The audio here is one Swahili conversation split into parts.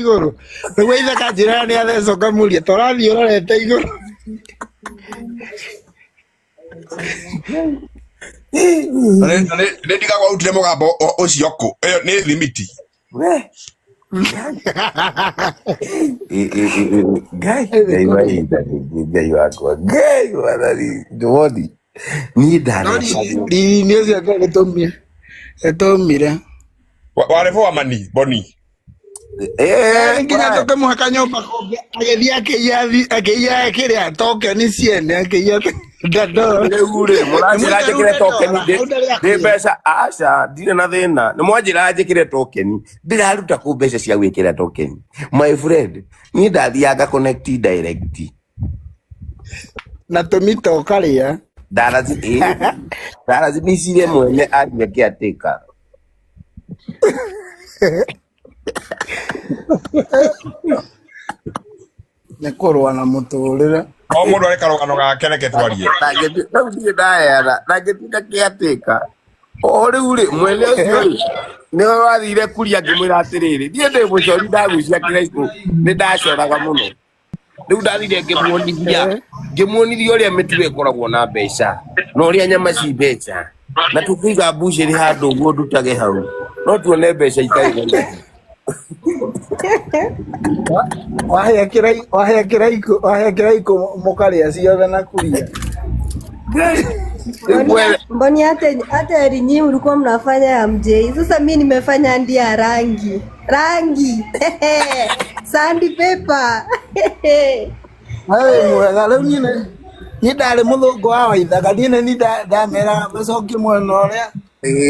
iguru we ithaka njira ni athecoka muria torathi urorete iguru ndiga gwautire mugambo ucio ku iyo ni limiti we gai wako gai wanali ndoni ni ndani ni ucio kwa etomire warefo wa mani boni nginya toke muhaka nyomba kombe ageithia kiria token ciene ageithia ure muranjira njikire token ndi mbeca aca ndire na thina ni mwanjira njikire token ndiraruta ku mbeca cia gwikira token my friend ni ndathianga connect direct na tumito karia darazi misirie mwene aria kiatika nekorwa na muturire o mundu ari karugano gake reke twarie nagithie ndaera nagitinda kiatika o riu ri mwene ucio ni wathire kuria ngimwira atiriri ndie ndi mucori ndagucia kiraiko ni ndacoraga muno riu ndathire ngimuonithia uria mitugo ikoragwo na mbeca na uria nyama ci mbeca na tukiiga mbuciri handu guo ndutage hau no tuone mbeca ikaiga wahekera iko mukaria ciothe na kuria mboni hata erinyi ulikuwa mnafanya ya MJ. Sasa mimi nimefanya ndia rangi sandi paper mwega riu nyine ni ndari muthungu wa waithaga nine ni ndamera macokie mwena uria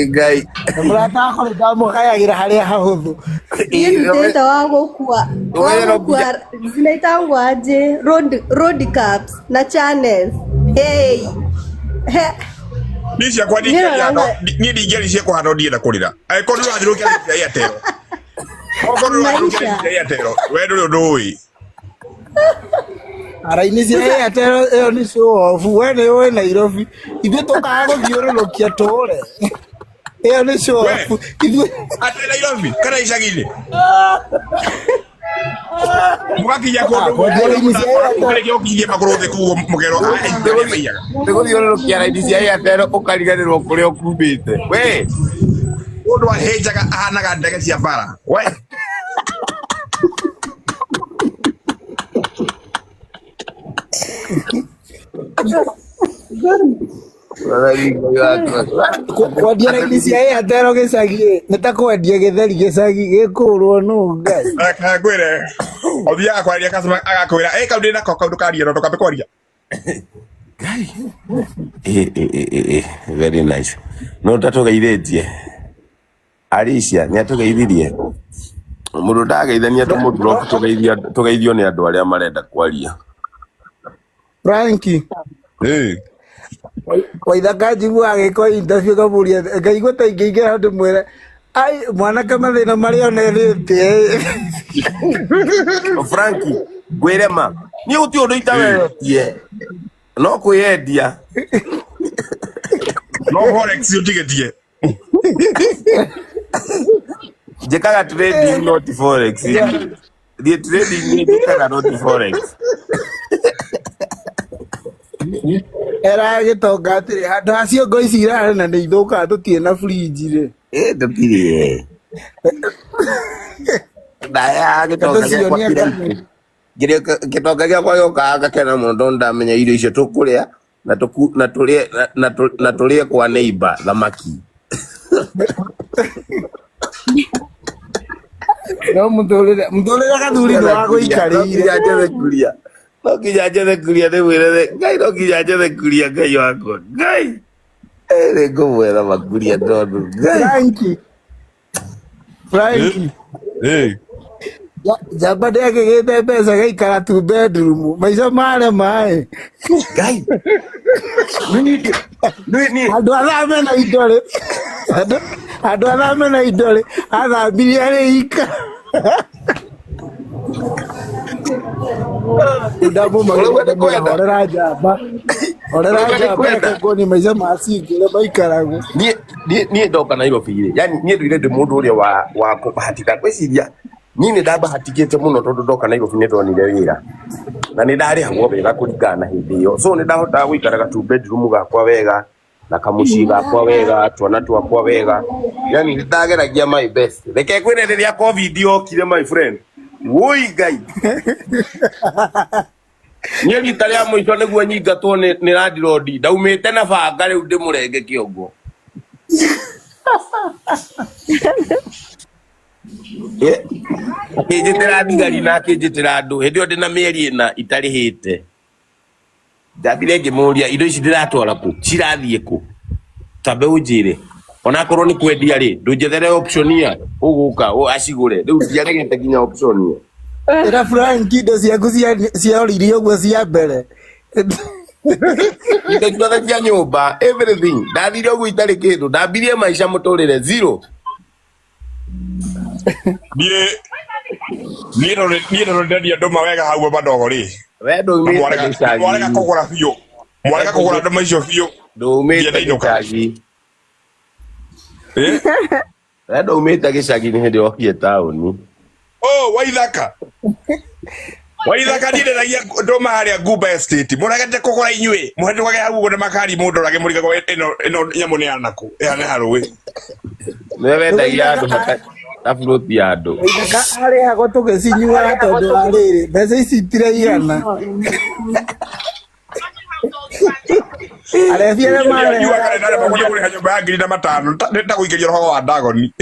ngai murata akore ndamugayagira haria hahuthu nita wa gukua zinaitangwa aje road caps na channels hey Nisi akwa ni digeri cie kuhanda ndienda kurira aiko ndu athirukia ya Airtel oko ndu athirukia ya Airtel we ndu ndui araini cia Airtel iyo ni show off we ni we Nairobi ithu tukaga guthiururukia tore iyo ni show off ithu ate Nairobi kana icagine mugakija ko ndio ukije magoro de kugo mugero ndeguthiururukia raidi cia Airtel ukariganirwo kuria ukumbite we undu ahejaga ahanaga ndege cia bara we kwendia raidi cia Airtel gicagi nitakwendia githeri gicagi gikurwo nu ngai akagwire obia kwaria customer agakwira kaundi na koka ndukaria ndo kambe kwaria very nice no tatugeithĩtie Alicia ni atugeithirie mundu ndageithania tumudrop tugeithio ni andu aria marenda kwaria Frankie waithaka jibu agiko interview kamuria ngaigua ta ingĩingĩra handũ mwĩre ai mwanake mathĩna marĩa onerĩte Frankie ngwĩre ma ni uti undu itawetie no kwĩendia no forex utigetie jekaga trading not forex the trading ni jekaga not forex era gĩtonga atĩrĩ handũ hacio ngo ici irarĩ na nĩ ithũkaga tũtirĩ na fridge rĩ ndũkire ndaya gĩtonga gĩakwa gĩokaga ngakena mũno tondũ ndamenya irio icio tũkũrĩa na tũrĩe kwa neighbor thamaki no mũtũrĩre gathuri nĩ wa gũikarĩire no kinya njethe kuria nĩ wĩre ngai no kinya njethe kuria ngai wakwa ngai nĩ ngũmwetha makuria tondũ Frankie jamba ndĩakĩgĩte mbeca gaikara tu bedroom maica mare maĩ ngai andũ athame na indo rĩ andũ athame na indo rĩ athambirie arĩ ika ndamu orera jamba koni maica macingĩre maikaragwo niĩ ndoka Nairobi rĩ yani niĩ nduire ndĩ mũndũ ũrĩa wa kũhatithia gwĩciria Nini ndaba hatikete muno tondu ndoka Nairobi nindonire wira na nindari hamwe wega kuringana hindi iyo so nindahota gwikara ga 2 bedroom gakwa wega na kamuci gakwa wega twana twakwa wega yani ndageragia my best reke kwirereria covid yokire my friend woi Ngai Nye rita ria mwisho niguo nyingatwo ni landlord ndaumite na banga riu ndimurenge kiongo Kijitira ndigari na kijitira andu hindi ndi na mieri ina itarihite ndabire ngimuria indo ici ndiratwara ku cirathie ku tabe ujire ona korwo ni kwendia ri ndunjethere option ya uguka acigure riu ndiaregete nginya option ya Era Frank indo ciaku cia oririo guo cia mbere indo ciothe cia nyumba everything ndathire uguo itari kindu ndambirie maisha muturire zero Niĩ ndo ndendia andũ mawega hau madogo ri wendo mwarega kũgũra biũ mwarega kũgũra andũ macio biũ ndumite gicagi wendo umite gicagi ni hindi okie tauni Waithaka niĩ ndendagia andũ maharĩa Gumba Estate mũregete kũgũra inyuĩ mũhetũkage hau ũguo nĩ makari mũndũ ũrage mũrigago ĩno nyamũ nĩ ya nakũ ĩha nĩ harũĩ nĩ wendagia andũ afuroti ya andũ arĩhagwo tũgĩcinyuaga tondũ wa rĩrĩ mbeca ici itiraigana arĩa arĩa marehaga ndarĩ makwenda kũrĩha nyũmba ya 5,000 nĩ ta gũikĩria roho wa ndagoni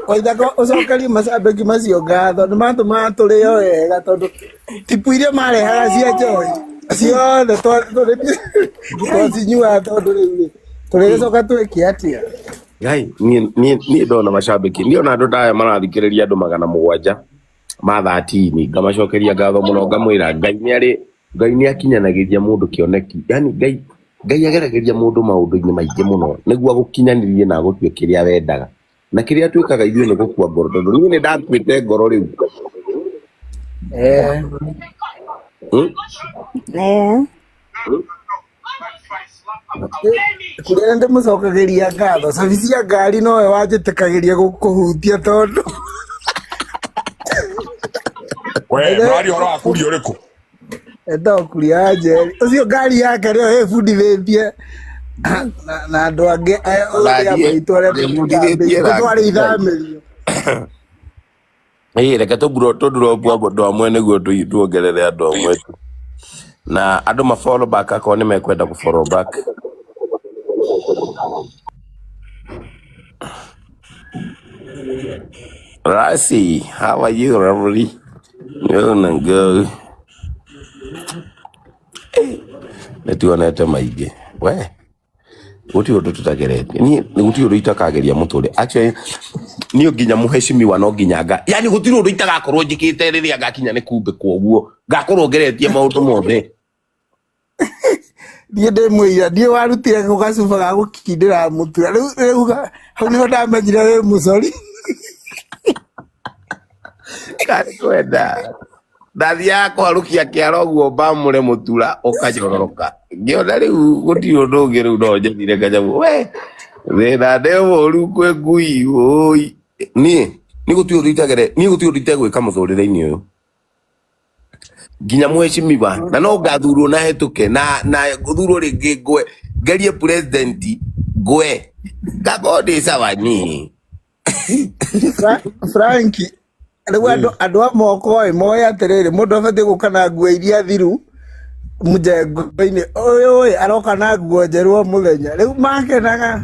Waithaka ũcokerie macambĩki macio ngatho nĩ matũmaga tũrĩo wega tondũ tipu iria marehaga cia njohi ciothe twacinyuaga tondũ rĩu tũrĩgĩcoka twĩke atĩa Ngai ni ndona macambĩki ndiona andũ ndaya marathikĩrĩria andũ 700 ma 13 ngamacokeria ngatho mũno ngamwĩra Ngai nĩ akinyanagĩria mũndũ kĩoneki yani Ngai agerageria mũndũ maũndũ-inĩ maingĩ mũno nĩguo gũkinyanĩrie na gũtue kĩrĩa wendaga na kĩrĩa twĩkaga ithuĩ nĩ gũkua ngoro tondũ niĩ nĩ ndakuĩte ngoro rĩu kũrĩa ndĩmũcokagĩria ngatho cabi cia ngari nowe wanjĩtĩkagĩria gũkũhutia tondũ mwari ũhoro wa kuria ũrĩkũ kuria Njeri ũcio ngari yake rĩo ĩbundithĩtie na andũ angĩ maitũ arĩa twarĩ ithamĩrio reke tũndurobua andũ amwe nĩguo tuongerere andũ amwe na andũ ma-follow back akorwo nĩ mekwenda gũ-follow back Rasi, how are you, Reverie? Go. Nĩtuonete maingĩ we gũtirĩ ũndũ tũtageretie niĩ gũtirĩ ũndũ itakageria mũtũrĩ actually niĩ nginya mũheshimiwa no nginya yani gũtirĩ ũndũ itagakorwo njĩkĩte rĩrĩa ngakinya nĩ kumbe kwoguo ngakorwo ngeretie maũndũ mothe niĩ ndĩmwĩira ndiĩ warutire gacuba ga gũkindĩra mũtura rĩu hau nĩho ndamenyire wĩ mũcori karĩ kwenda ndathia kũharũkia kĩaro guo mbamũre mũtura ũkanyororoka ngĩona rĩu gũtirĩ ũndũ ũngĩ rĩu no njethire nganyamũ we thĩna ndĩ mũru kwĩ ngui oi niĩ gũtirĩ ũndũ itegwĩka mũtũrĩre-inĩ ũyũ nginya mũheshimiwa na no ngathurwo na hetũke na thurwo rĩngĩ ngwe ngerie president ngwe ngakorwo ndĩ sawa niĩ Franki rĩu andũ a moko moe atĩrĩrĩ mũndũ abatiĩ gũka na nguo iria thiru mũjengo-inĩ ũyũ aroka na nguo njerũ o mũthenya rĩu makenaga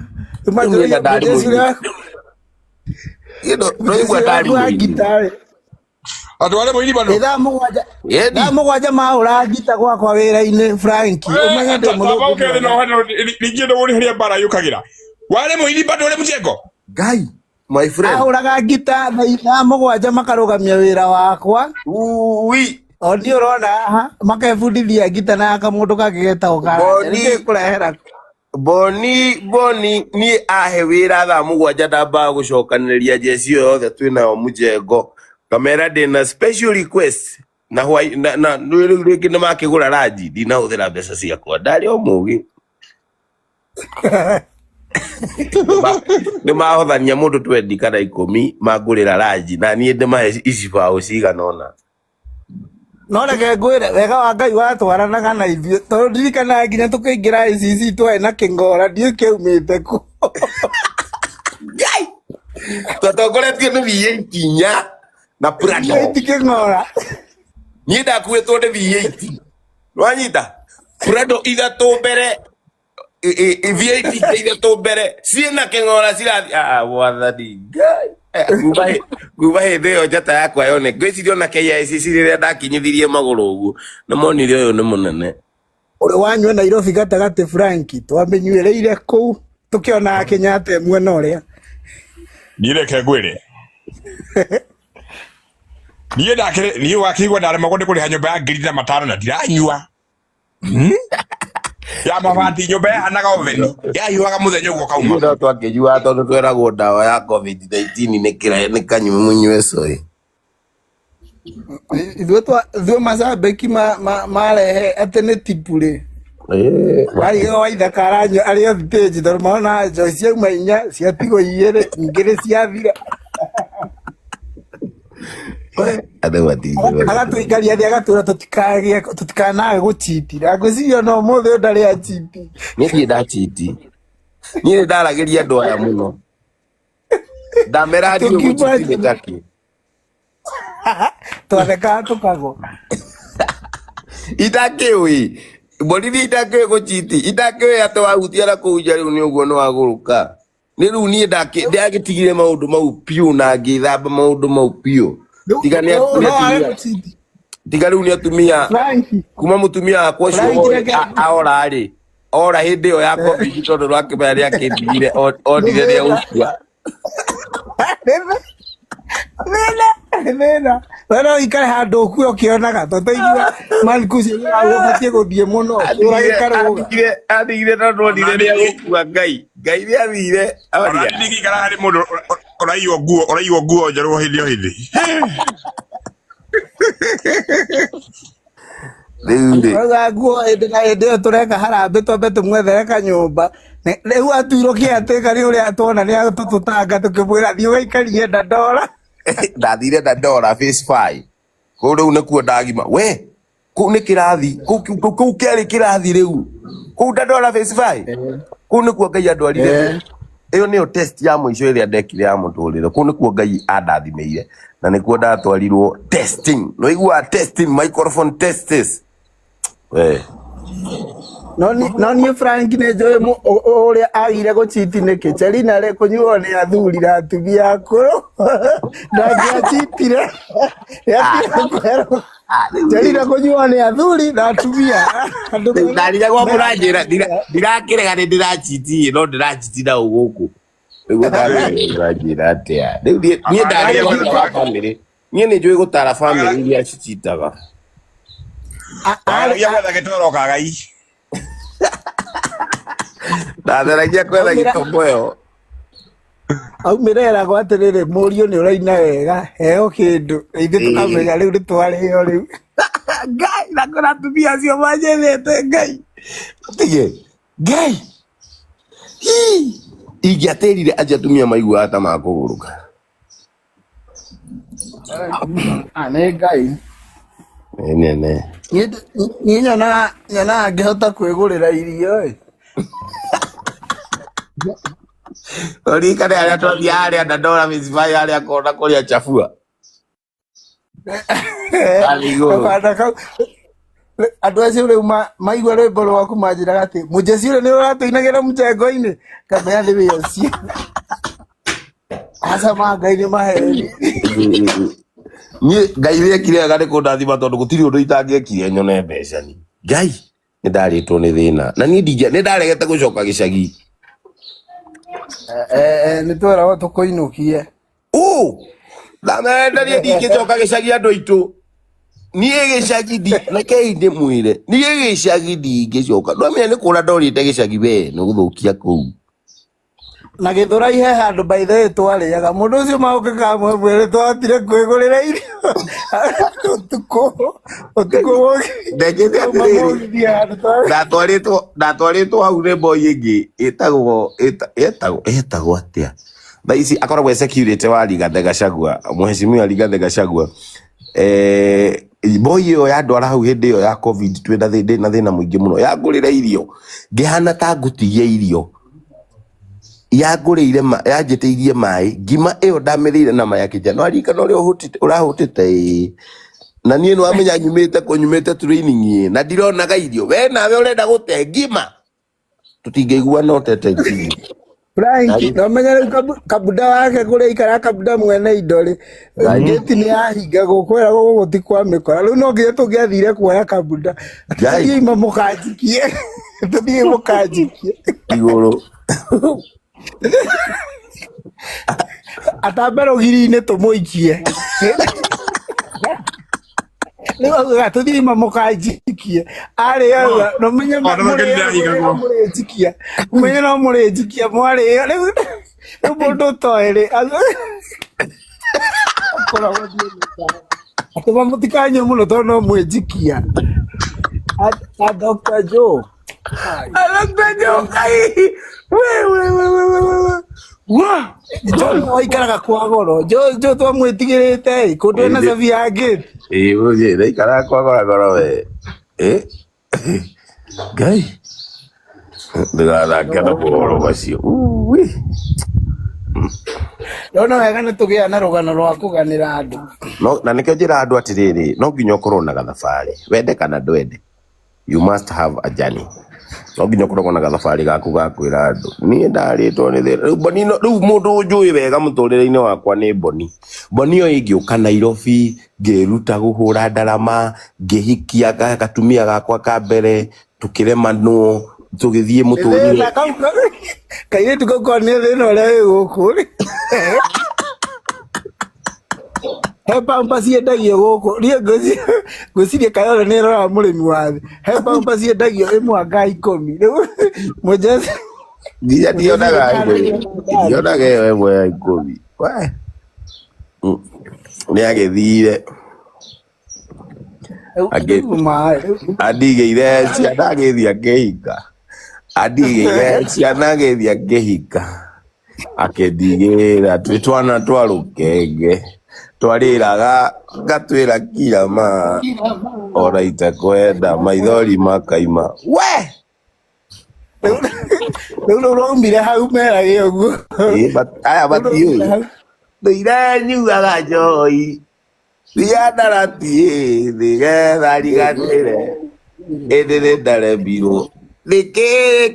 andũ arĩa moini bado thaa mũgwanja mahũra ngita gwakwa wĩra-inĩ Franki ũmenye ndĩ ningĩ ndũ ũrĩhĩria mbara yũkagĩra warĩ moini bado ũrĩ mũjengo Ngai my friend ahũraga ngita thaa mũgwanja makarũgamia wĩra wakwa o nĩ ũrona haha makebundithia ngita na kamũndũ kangĩ getagwo karanja kũrehera Boni niĩ ahe wĩra thaa mũgwanja ndambaga gũcokanĩrĩria jeci ĩyo yothe twĩnayo mũjengo kamera ndĩna special request na rĩu rĩngĩ nĩ makĩgũra ranji ndinahũthĩra mbeca ciakwa ndarĩ o mũgĩ Nĩ mahothania mũndũ 20 kana 10 mangũrĩra ranji na niĩ ndĩmahe icibaũ cigana ũna. No reke ngwĩre wega wa Ngai watwaranaga na ithuĩ tondũ ndirikanaga nginya tũkĩingĩra ICC twarĩ na kĩng'ora ndiũ kĩaumĩte kũ. Ngai twatongoretio nĩ V8 inya na Prado. Kĩng'ora Niĩ ndakuĩtwo nĩ V8 nwanyita Prado ithatũ mbere V8 ithatũ mbere ciĩna kĩng'ora cirathi wathani Ngai. Kuma hĩndĩ ĩyo njata yakwa yone ngwĩciria ona KICC rĩrĩa ndakinyithirie magũrũ ũguo nĩ monire ũyũ nĩ mũnene. Ũrĩ wanyua Nairobi gatagatĩ Franki twamĩnyuĩrĩire kũu tũkĩonaga Kenyatta mwena ũrĩa. Niĩ reke ngwĩre niĩ wakĩigua ndaremagwo nĩ kũrĩha nyũmba ya 5,000 na ndiranyua ya mabati nyũmba yahanaga oveni yahiũhaga mũthenya ũguo kauma. No twakĩnyua tondũ tweragwo ndawa ya COVID-19 nĩ kanyumunyue coĩ. Ithuĩ macambĩki marehe atĩ nĩ tipurĩ waiga waithaka aranyua arĩ on stage tondũ marona njoi ciauma 4 ciatigwo 2 ingĩ ciathira. Agatũikaria thĩ agatwĩra tũtikanage gũchitira ngwĩciria no mũthĩ ũyũ ndarĩ achiti. Niĩ ndirĩ ndachiti niĩ ndaragĩria andũ aya mũno ndamera ndio gũchiti nĩtakĩ twathekaga tũkagwa itakĩũĩ mborithi itakĩũĩ gũchiti itakĩũĩ atĩ wahutia na kũu nja rĩu nĩ ũguo nĩ wagũrũka. Nĩ rĩu niĩ ndagĩtigire maũndũ mau piũ na ngĩthamba maũndũ mau piũ. Tiga rĩu nĩ atumia kuma mũtumia wakwa ũcio ora hĩndĩ ĩyo ya COVID tondũ rwakĩmaya rĩakĩndigire onire rĩa gũkua. Nena wena ũikare handũ ũkue ũkĩonaga tũteithia Marcus ũbatiĩ gũthiĩ mũno athire tondũ onire rĩa gũkua. Ngai nĩ athire ndigikara harĩ mũndũ ũraiywo nguo njerũ hĩndĩ o hĩndĩ. Rĩu nguo hĩndĩ na hĩndĩ ĩyo tũreka harambĩ twambe tũmwethere kanyũmba rĩu atuirwo kĩatĩka nĩ ũrĩa tuona nĩ tũtũtanga tũkĩmwĩra thiĩ ũgaikarie Dandora. Ndathire Dandora phase 5 kũu rĩu nĩkuo ndagima we kũu nĩ kĩrathi kũu kĩarĩ kĩrathi rĩu kũu Dandora phase 5 kũu nĩkuo Ngai andwarire. Ĩyo nĩyo test ya mũico ĩrĩa ndekire ya mũtũrĩre kũu nĩkuo Ngai andathimĩire na nĩkuo ndatwarirwo testing. No igua testing microphone tests no niĩ Frank nĩ njũĩ ũrĩa agire gũchiti nĩkĩ Cherina rĩ kũnyuo nĩ athuri na atumia akũrũ ndangĩachitire Cherina kũnyuo nĩ athuri na atumia. Ndarigagwo mũranjĩra ndirakĩrega nĩ ndĩrachiti no ndĩrachiti na ũgũkũ nĩguo ndarĩra atĩa. Rĩu niĩ ndarĩa gũtara family niĩ nĩ njũĩ gũtara family iria cichitaga. Aragia gwetha gĩtoro kagai ndatheragia kwetha gĩtomboyo aumĩra eragwo atĩrĩrĩ mũriũ nĩ ũraina wega heo kĩndũ ithuĩ tũkamenya rĩu nĩtwarĩo rĩu. Ngai na kũra atumia acio manjethete Ngai tige Ngai ingĩatĩrire anja atumia maiguaga ta makũgũrũka. Nĩ Ngai nene niĩ nyonaga ngĩhota kwĩgũrĩra irio Orikane arĩa twathiĩ harĩa Dandora phase 5 harĩa kona kũrĩa chafua andũ acio rĩu maigua rwĩmbo rwaku manjĩraga atĩ mũjeci ũrĩa nĩ ũratũinagĩra mũcengo-inĩ kamenya nĩ wĩ ũcio aca Ngai nĩ maheni. Niĩ Ngai nĩekire wega nĩ kũndathima tondũ gũtirĩ ũndũ itangĩekire nyone mbeca ni Ngai nĩ ndarĩtwo nĩ thĩna na niĩ nĩ ndaregete gũcoka gĩcagi. Nĩ twĩragwo tũkũinũkie ndamenderie ndingĩcoka gĩcagi andũ aitũ niĩ gĩcagi rekei ndĩmwĩre niĩ gĩcagi ndingĩcoka ndwamenya nĩ kũra ndorĩte gĩcagi we nĩ gũthũkia kũu na githura ihe handu by the way twarĩaga mũndũ ũcio maũke kamwĩre twatire kwĩgũrĩra irio ũtukũ ndekete ndatwarĩtwo hau nĩ boy ĩngĩ ĩtagwo atĩa thaa ici akoragwo security wa Rigathĩ Gachagua, mheshimiwa Rigathĩ Gachagua. Boy ĩyo yandwara hau hĩndĩ ĩyo ya covid twĩ na thĩna mũingĩ mũno, yangũrĩra irio ngĩhana ta ngũtigia irio, yangũrĩire yanjĩtĩirie maĩ, ngima ĩyo ndamĩrĩire na maĩ ya kĩnjano kana ũrĩa ũrahũtĩte na niĩ nĩwamenya nyumĩte training na ndironaga irio, we nawe ũrenda gũte ngima, tũtingĩiguana ũtete ngima. Frank, no menya rĩu kabuda wake kũrĩa ikara kabuda mwene indo rĩ, gate nĩ yahinga gũkwĩra gũgũti kwa mĩkora, rĩu no nginya tũngĩathire kuoya kabuda, tũthiĩ mũkanjikie, tũthiĩ mũkanjikie igũrũ atambe rũgiri-inĩ tũmũikie rĩu tũthiĩ mũkanjikie arĩa no menye mũrĩnjikia menye no mũrĩnjikia mwarĩo rĩu mũndũ toerĩ atũma mũtikanye mũno tondũ no mwĩnjikia Dr. Joe Joe ikaraga kwa goro Joe twamwĩtigĩrĩte kũndũ na cabi ya gate ũthĩ ikaraga kwa goro we Ngai ndĩrathake na mũhoro macio ndona wega nĩtũgĩa na rũgano rwa kũganĩra andũ na nĩkĩo njĩra andũ atĩrĩrĩ, no nginya ũkorwo na gathabarĩ, wende kana ndwende, you must have a journey. No nginya ũkorwo na gathabarĩ gaku ga kwĩra andũ niĩ ndarĩtwo nĩ thĩna. Rĩu mũndũ njũĩ wega mũtũrĩre-inĩ wakwa nĩ Boni. Boni ĩyo ĩngĩũka Nairobi ngĩruta gũhũra ndarama, ngĩhikia gatumia gakwa ka mbere, tũkĩremanwo tũgĩthiĩ mũtũrĩre kairĩtu kau korwo nĩ thĩna ũrĩa wĩ gũkũ he pampa ciendagio gũkũ, niĩ ngwĩciria Kayole nĩ ĩroraga mũrĩmi wa thĩ, he pampa ciendagio ĩmwe anga 10 rĩu mũnjeci nginya ndionaga ĩyo ĩmwe ya 10 nĩ agĩthire andigĩire ciana agĩthiĩ akĩhika, andigĩire ciana agĩthiĩ akĩhika, akĩndigĩra twĩ twana twa rũkenge twarĩraga ngatwĩra kira ma oraita kwenda maithori makaima we rĩu ũraumire hau merage ũguo aya matiũĩ ndĩrenyuaga njohi thiandarati nĩgetha riganĩre ĩndĩ nĩ ndarembirwo nĩkĩ